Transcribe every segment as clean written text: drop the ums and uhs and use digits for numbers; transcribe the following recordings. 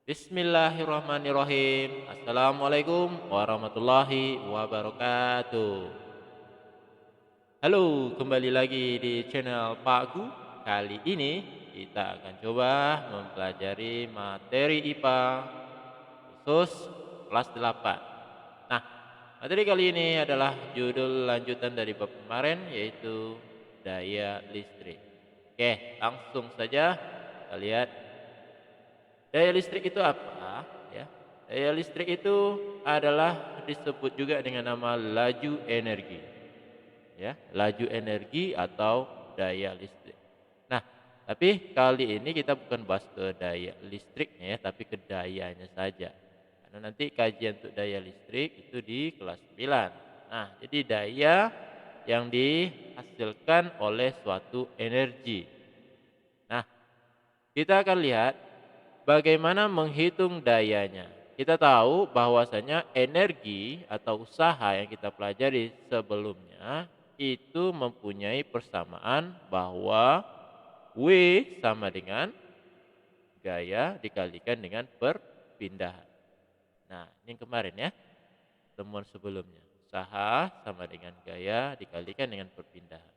Bismillahirrahmanirrahim. Assalamualaikum warahmatullahi wabarakatuh. Halo, kembali lagi di channel Pak Gu. Kali ini kita akan coba mempelajari materi IPA khusus kelas 8. Nah, materi kali ini adalah judul lanjutan dari bab kemarin, yaitu daya listrik. Oke, langsung saja kita lihat daya listrik itu apa, ya. Daya listrik itu adalah disebut juga dengan nama laju energi, ya, laju energi atau daya listrik. Nah, tapi kali ini kita bukan bahas ke daya listriknya ya, tapi ke dayanya saja. Karena nanti kajian untuk daya listrik itu di kelas 9. Nah, jadi daya yang dihasilkan oleh suatu energi. Nah, kita akan lihat bagaimana menghitung dayanya. Kita tahu bahwasanya energi atau usaha yang kita pelajari sebelumnya itu mempunyai persamaan bahwa W sama dengan gaya dikalikan dengan perpindahan. Nah, ini yang kemarin ya, temuan sebelumnya. Usaha sama dengan gaya dikalikan dengan perpindahan.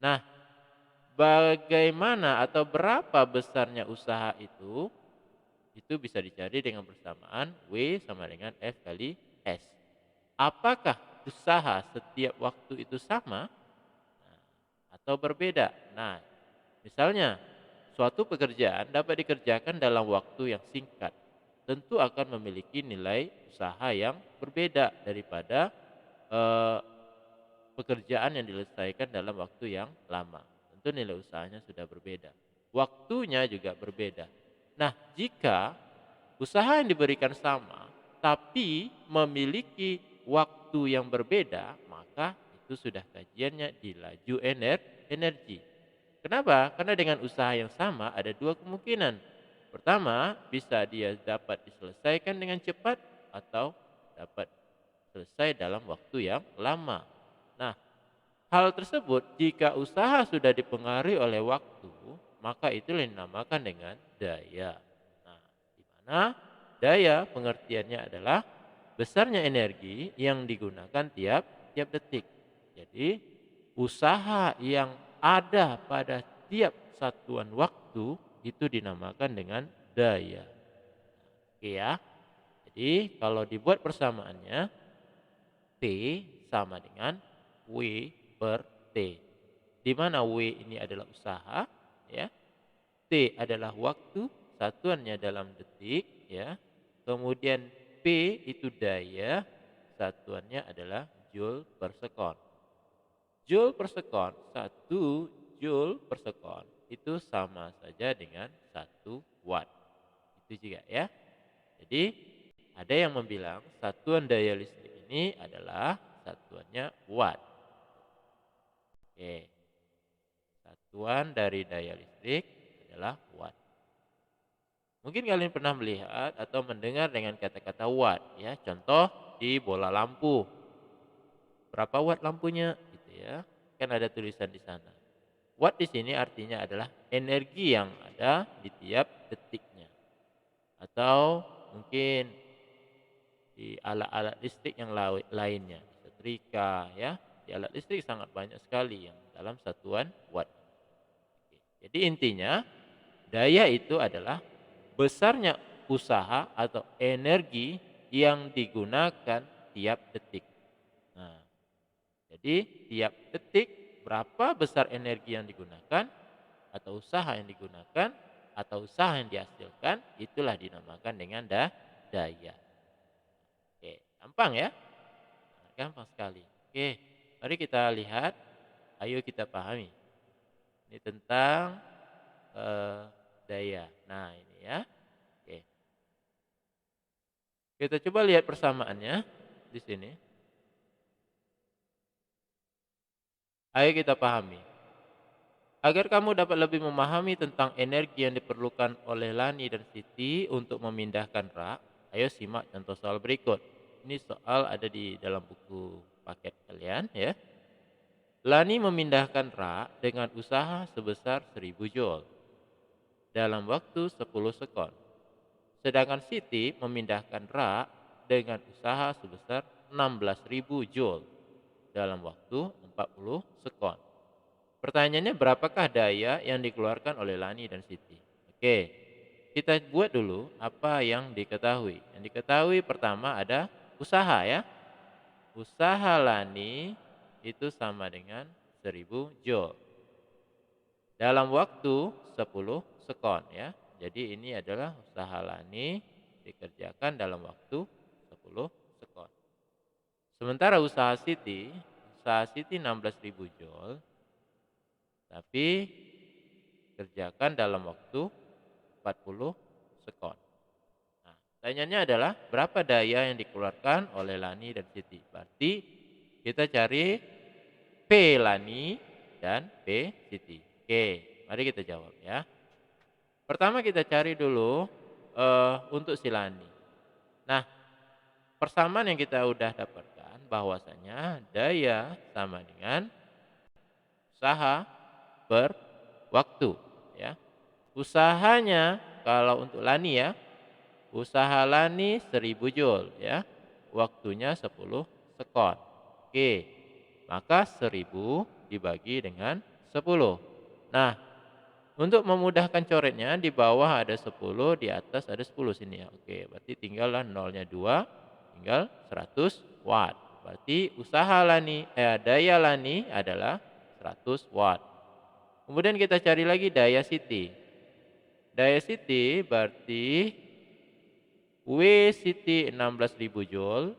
Nah, bagaimana atau berapa besarnya usaha itu bisa dicari dengan persamaan W sama dengan F kali S. Apakah usaha setiap waktu itu sama? Nah, atau berbeda? Nah, misalnya suatu pekerjaan dapat dikerjakan dalam waktu yang singkat. Tentu akan memiliki nilai usaha yang berbeda daripada eh, pekerjaan yang diselesaikan dalam waktu yang lama. Tentu nilai usahanya sudah berbeda. Waktunya juga berbeda. Nah, jika usaha yang diberikan sama, tapi memiliki waktu yang berbeda, maka itu sudah kajiannya di laju energi. Kenapa? Karena dengan usaha yang sama ada dua kemungkinan. Pertama, bisa dia dapat diselesaikan dengan cepat atau dapat selesai dalam waktu yang lama. Nah, hal tersebut jika usaha sudah dipengaruhi oleh waktu, maka itu yang dinamakan dengan daya. Nah, di mana daya pengertiannya adalah besarnya energi yang digunakan tiap tiap detik. Jadi, usaha yang ada pada tiap satuan waktu itu dinamakan dengan daya. Oke ya. Jadi, kalau dibuat persamaannya T sama dengan W per T. Di mana W ini adalah usaha, ya. T adalah waktu, satuannya dalam detik, ya. Kemudian P itu daya, satuannya adalah joule per sekon. Joule per sekon, 1 joule per sekon itu sama saja dengan 1 watt. Itu juga ya. Jadi ada yang membilang satuan daya listrik ini adalah satuannya watt. Oke. Satuan dari daya listrik adalah watt. Mungkin kalian pernah melihat atau mendengar dengan kata-kata watt ya. Contoh di bola lampu. Berapa watt lampunya gitu ya. Kan ada tulisan di sana. Watt di sini artinya adalah energi yang ada di tiap detiknya. Atau mungkin di alat-alat listrik yang lainnya, setrika ya. Di alat listrik sangat banyak sekali yang dalam satuan watt. Oke. Jadi intinya daya itu adalah besarnya usaha atau energi yang digunakan tiap detik. Nah, jadi tiap detik berapa besar energi yang digunakan atau usaha yang digunakan atau usaha yang dihasilkan itulah dinamakan dengan daya. Oke, gampang ya? Nah, gampang sekali. Oke, mari kita lihat. Ayo kita pahami. Ini tentang eh, daya. Nah, ini ya. Oke. Kita coba lihat persamaannya di sini. Ayo kita pahami. Agar kamu dapat lebih memahami tentang energi yang diperlukan oleh Lani dan Siti untuk memindahkan rak, ayo simak contoh soal berikut. Ini soal ada di dalam buku paket kalian ya. Lani memindahkan rak dengan usaha sebesar 1000 joule dalam waktu 10 sekon. Sedangkan Siti memindahkan rak dengan usaha sebesar 16.000 joule dalam waktu 40 sekon. Pertanyaannya, berapakah daya yang dikeluarkan oleh Lani dan Siti? Oke, kita buat dulu apa yang diketahui. Yang diketahui pertama ada usaha ya. Usaha Lani itu sama dengan 1000 joule dalam waktu 10 sekon ya. Jadi ini adalah usaha Lani dikerjakan dalam waktu 10 sekon. Sementara usaha Siti 16.000 joule tapi kerjakan dalam waktu 40 sekon. Nah, pertanyaannya adalah berapa daya yang dikeluarkan oleh Lani dan Siti. Berarti kita cari P Lani dan P Siti. Oke, mari kita jawab ya. Pertama kita cari dulu untuk si Lani. Nah, persamaan yang kita udah dapatkan bahwasanya daya sama dengan usaha per waktu ya. Usahanya kalau untuk Lani ya, usaha Lani 1000 joule ya. Waktunya 10 sekon. Oke. Maka 1000 dibagi dengan 10. Nah, untuk memudahkan coretnya di bawah ada 10, di atas ada 10 sini ya. Oke, berarti tinggallah nolnya 2, tinggal 100 watt. Berarti daya Lani adalah 100 watt. Kemudian kita cari lagi daya Siti. Daya Siti berarti W Siti 16.000 joule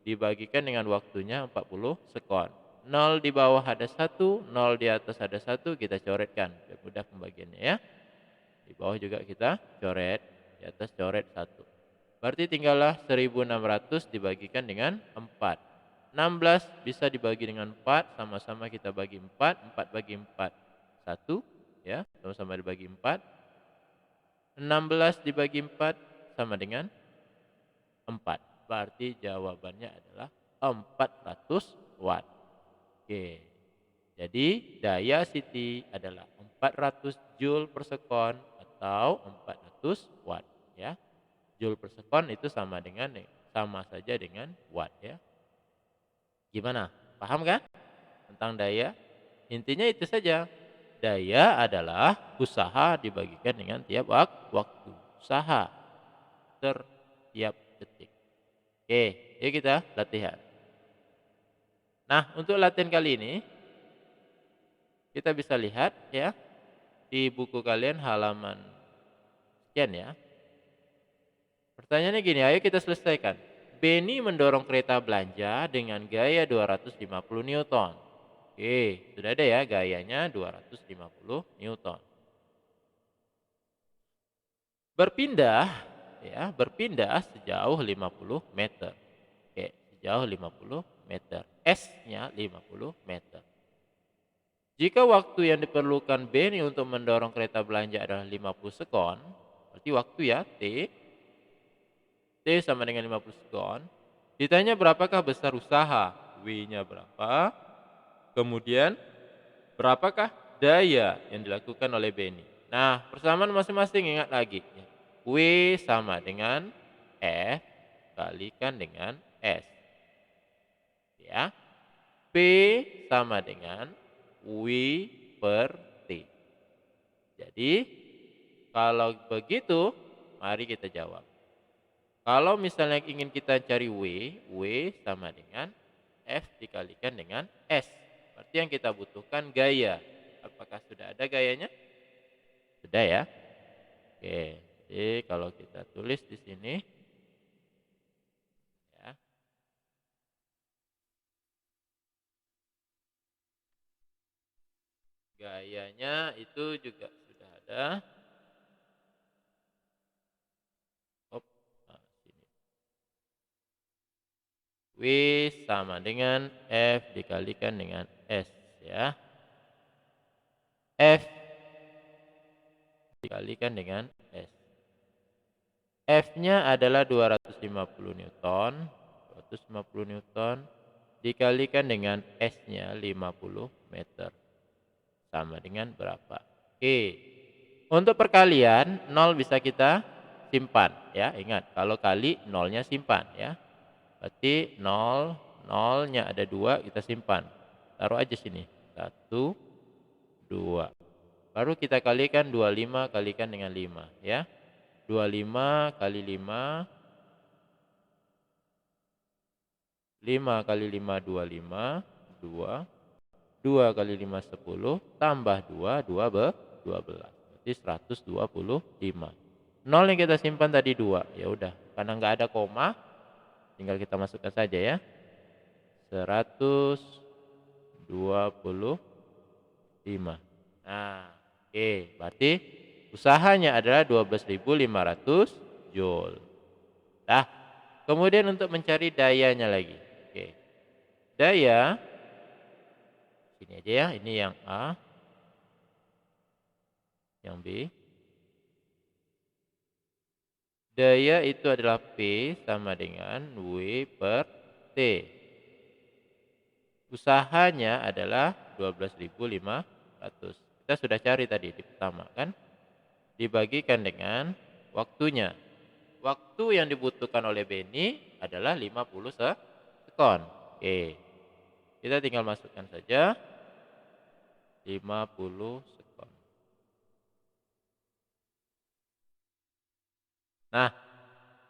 dibagikan dengan waktunya 40 sekon. 0 di bawah ada 1, 0 di atas ada 1, kita coretkan. Biar mudah pembagiannya ya. Di bawah juga kita coret, di atas coret 1. Berarti tinggallah 1600 dibagikan dengan 4. 16 bisa dibagi dengan 4, sama-sama kita bagi 4, 4 bagi 4, 1. Ya, sama-sama dibagi 4. 16 dibagi 4 sama dengan 4. Berarti jawabannya adalah 400 watt. Oke. Jadi daya Siti adalah 400 joule per sekon atau 400 watt ya. Joule per sekon itu sama saja dengan watt ya. Gimana? Paham kan tentang daya? Intinya itu saja. Daya adalah usaha dibagikan dengan tiap waktu. Usaha tiap detik. Oke, yuk kita latihan. Nah, untuk latihan kali ini kita bisa lihat ya di buku kalian halaman sekian ya. Pertanyaannya gini, ayo kita selesaikan. Benny mendorong kereta belanja dengan gaya 250 Newton. Oke, sudah ada ya gayanya 250 Newton. Berpindah sejauh 50 meter. Oke, sejauh 50 meter. S-nya 50 meter. Jika waktu yang diperlukan Benny untuk mendorong kereta belanja adalah 50 sekon, berarti waktu ya T sama dengan 50 sekon. Ditanya berapakah besar usaha, W-nya berapa, kemudian berapakah daya yang dilakukan oleh Benny. Nah, persamaan masing-masing ingat lagi. W sama dengan F kalikan dengan S. Ya. P sama dengan W per T. Jadi, kalau begitu, mari kita jawab. Kalau misalnya ingin kita cari W sama dengan F dikalikan dengan S. Berarti yang kita butuhkan gaya. Apakah sudah ada gayanya? Sudah ya. Oke, jadi kalau kita tulis di sini ya. Gayanya itu juga sudah ada. Nah, sini. W sama dengan F dikalikan dengan S ya. F dikalikan dengan S. F-nya adalah 250 Newton. 250 Newton dikalikan dengan S-nya 50 meter. Sama dengan berapa? Oke. Untuk perkalian 0 bisa kita simpan ya. Ingat kalau kali nolnya simpan ya. Berarti nolnya ada 2 kita simpan. Taruh aja sini. 1, 2. Baru kita kalikan 25 kalikan dengan 5 ya. 25 kali 5, 5 kali 5 25, 2. 2 kali 5 10, tambah 2, 12. Berarti 125. Nol yang kita simpan tadi 2. Ya udah, karena nggak ada koma, tinggal kita masukkan saja ya. 125. Nah, oke, berarti usahanya adalah 12.500 joule. Nah, kemudian untuk mencari dayanya lagi. Oke. Daya sini aja ya, ini yang A, yang B. Daya itu adalah P sama dengan W per T. Usahanya adalah 12.500. Kita sudah cari tadi di pertama kan. Dibagikan dengan waktunya. Waktu yang dibutuhkan oleh Benny adalah 50 sekon. Oke. Kita tinggal masukkan saja 50 sekon. Nah,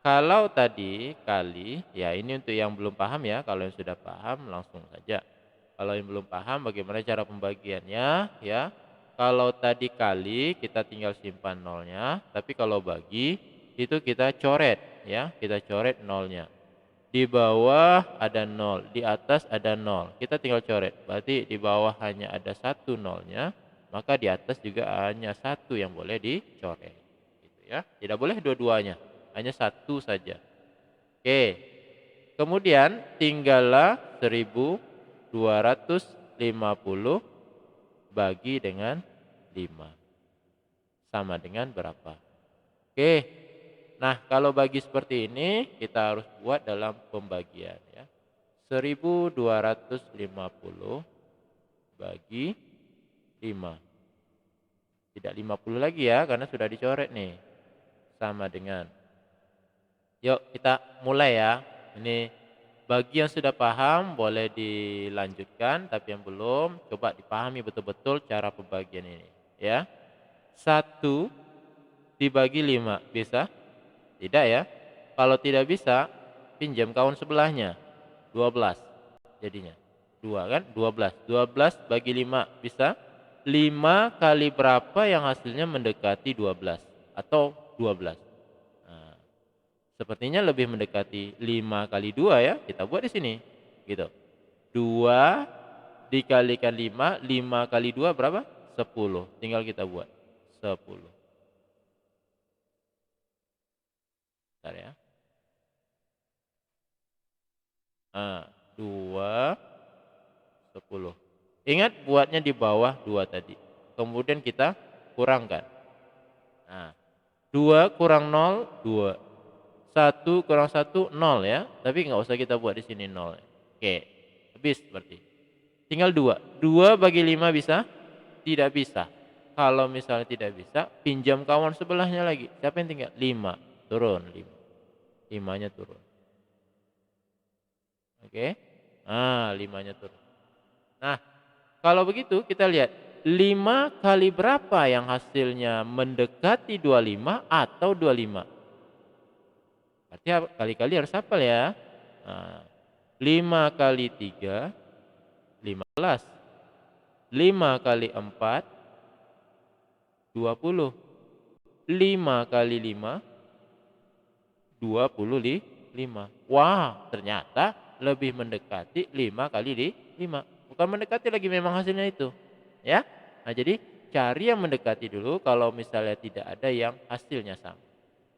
kalau tadi kali, ya ini untuk yang belum paham ya. Kalau yang sudah paham langsung saja. Kalau yang belum paham bagaimana cara pembagiannya ya. Kalau tadi kali kita tinggal simpan nolnya, tapi kalau bagi itu kita coret ya, kita coret nolnya. Di bawah ada 0, di atas ada 0. Kita tinggal coret. Berarti di bawah hanya ada 1 nolnya, maka di atas juga hanya 1 yang boleh dicoret. Gitu ya. Tidak boleh dua-duanya, hanya 1 saja. Oke. Kemudian tinggallah 1250 bagi dengan 5. Sama dengan berapa? Oke. Nah, kalau bagi seperti ini kita harus buat dalam pembagian ya. 1250 bagi 5. Tidak 50 lagi ya karena sudah dicoret nih. Sama dengan. Yuk kita mulai ya. Ini bagi yang sudah paham boleh dilanjutkan, tapi yang belum coba dipahami betul-betul cara pembagian ini ya. 1 dibagi 5 bisa? Tidak ya. Kalau tidak bisa, pinjam kawan sebelahnya. 12 jadinya. 2 kan? 12. 12 bagi 5 bisa? 5 kali berapa yang hasilnya mendekati 12 atau 12? Nah, sepertinya lebih mendekati 5 kali 2 ya. Kita buat di sini. Gitu. 2 dikalikan 5, 5 kali 2 berapa? 10. Tinggal kita buat. 10. Bentar ya. Nah, 2, 10. Ingat buatnya di bawah 2 tadi. Kemudian kita kurangkan. Nah, 2 kurang 0, 2. 1 kurang 1, 0 ya. Tapi nggak usah kita buat di sini 0. Oke, habis berarti. Tinggal 2. 2 bagi 5 bisa? Tidak bisa. Kalau misalnya tidak bisa, pinjam kawan sebelahnya lagi. Siapa yang tinggal? 5. Turun 5. 5-nya turun. Oke. Nah, 5-nya turun. Nah, kalau begitu kita lihat 5 kali berapa yang hasilnya mendekati 25 atau 25. Berarti kali-kali harus hafal ya. Nah, 5 kali 3, 15. 5 kali 4, 20. 5 kali 5, 25. Wah, ternyata lebih mendekati 5 kali 5. Bukan mendekati lagi, memang hasilnya itu. Ya. Nah, jadi cari yang mendekati dulu kalau misalnya tidak ada yang hasilnya sama.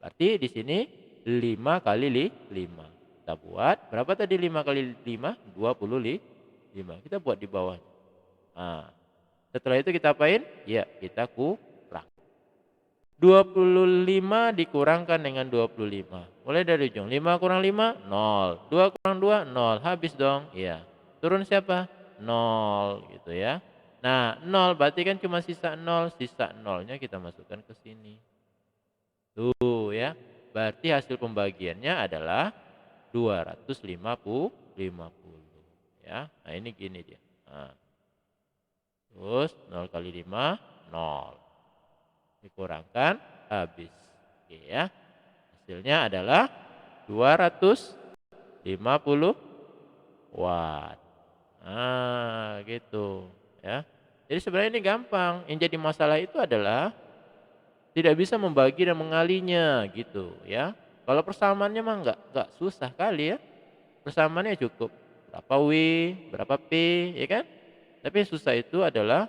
Berarti di sini 5 kali 5. Kita buat berapa tadi 5 kali 5? 25. Kita buat di bawah. Nah, setelah itu kita apain? Ya, kita kurang. 25 dikurangkan dengan 25. Mulai dari ujung. 5 kurang 5, 0. 2 kurang 2, 0. Habis dong. Iya. Turun siapa? 0 gitu ya. Nah, 0 berarti kan cuma sisa 0. Sisa 0-nya kita masukkan ke sini. Tuh ya. Berarti hasil pembagiannya adalah 250 ya. Nah, ini gini dia. Nah, terus 0 kali 5, 0. Dikurangkan habis. Oke ya. Hasilnya adalah 250 watt. Nah, gitu ya. Jadi sebenarnya ini gampang. Yang jadi masalah itu adalah tidak bisa membagi dan mengalinya gitu ya. Kalau persamaannya mah nggak susah kali ya. Persamaannya cukup berapa W, berapa P, ya kan? Tapi yang susah itu adalah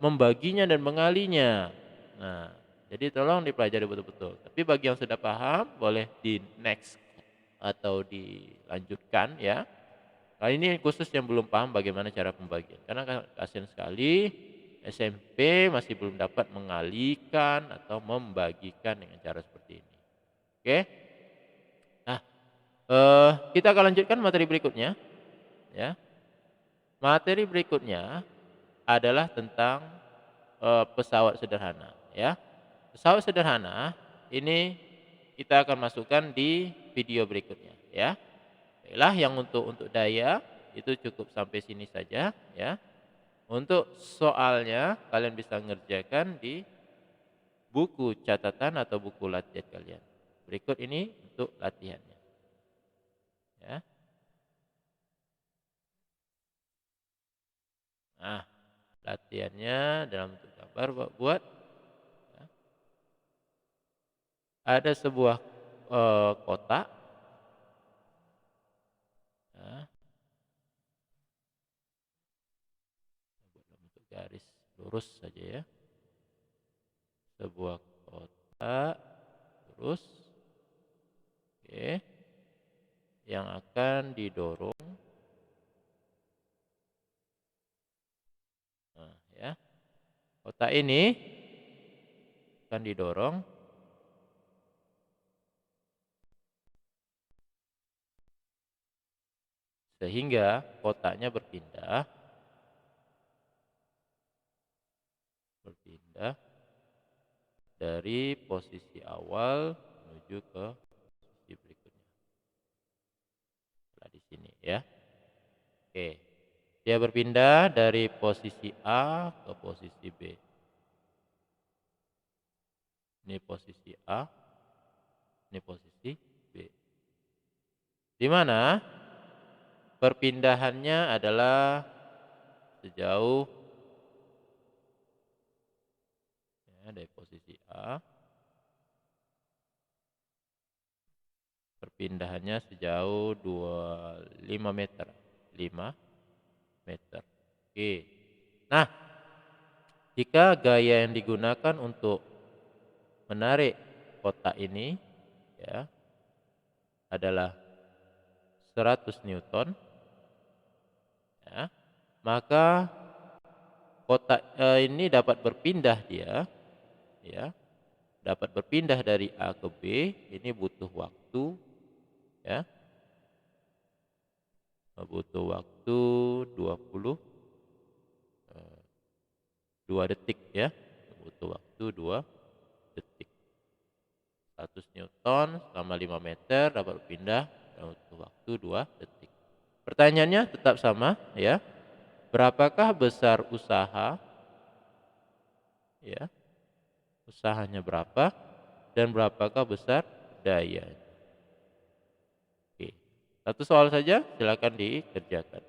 membaginya dan mengalinya. Nah, jadi tolong dipelajari betul-betul. Tapi bagi yang sudah paham, boleh di next atau dilanjutkan ya. Kali ini khusus yang belum paham bagaimana cara pembagian. Karena kasihan sekali SMP masih belum dapat mengalihkan atau membagikan dengan cara seperti ini. Oke? Nah, kita akan lanjutkan materi berikutnya ya. Materi berikutnya adalah tentang pesawat sederhana ya. Pesawat sederhana ini kita akan masukkan di video berikutnya ya. Baiklah, yang untuk daya itu cukup sampai sini saja ya. Untuk soalnya kalian bisa ngerjakan di buku catatan atau buku latihan kalian. Berikut ini untuk latihannya ya. Nah, latihannya dalam bentuk gambar buat ya. Ada sebuah kotak ya, dalam bentuk garis lurus saja ya. Sebuah kotak lurus, oke, yang akan didorong. Nah, ya. Kotak ini akan didorong sehingga kotaknya berpindah dari posisi awal menuju ke posisi berikutnya. Nah, di sini ya. Oke. Dia berpindah dari posisi A ke posisi B. Ini posisi A, ini posisi B. Di mana perpindahannya adalah sejauh ya, dari posisi A, perpindahannya sejauh 5 meter. 5 meter. Oke. Nah, jika gaya yang digunakan untuk menarik kotak ini ya adalah 100 Newton ya, maka kotak ini dapat berpindah dia ya, dapat berpindah dari A ke B, ini butuh waktu ya. Butuh waktu 2 detik ya. Butuh waktu 2 detik. 100 Newton selama 5 meter dapat berpindah dalam butuh waktu 2 detik. Pertanyaannya tetap sama ya. Berapakah besar usaha ya? Usahanya berapa dan berapakah besar daya? Oke. Satu soal saja silakan dikerjakan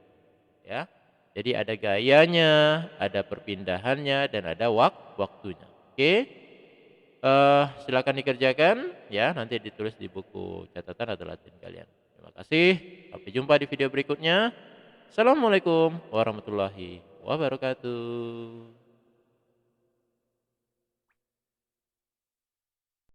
ya. Jadi ada gayanya, ada perpindahannya dan ada waktunya. Oke. Silakan dikerjakan ya, nanti ditulis di buku catatan atau latihan kalian. Terima kasih. Sampai jumpa di video berikutnya. Assalamualaikum warahmatullahi wabarakatuh.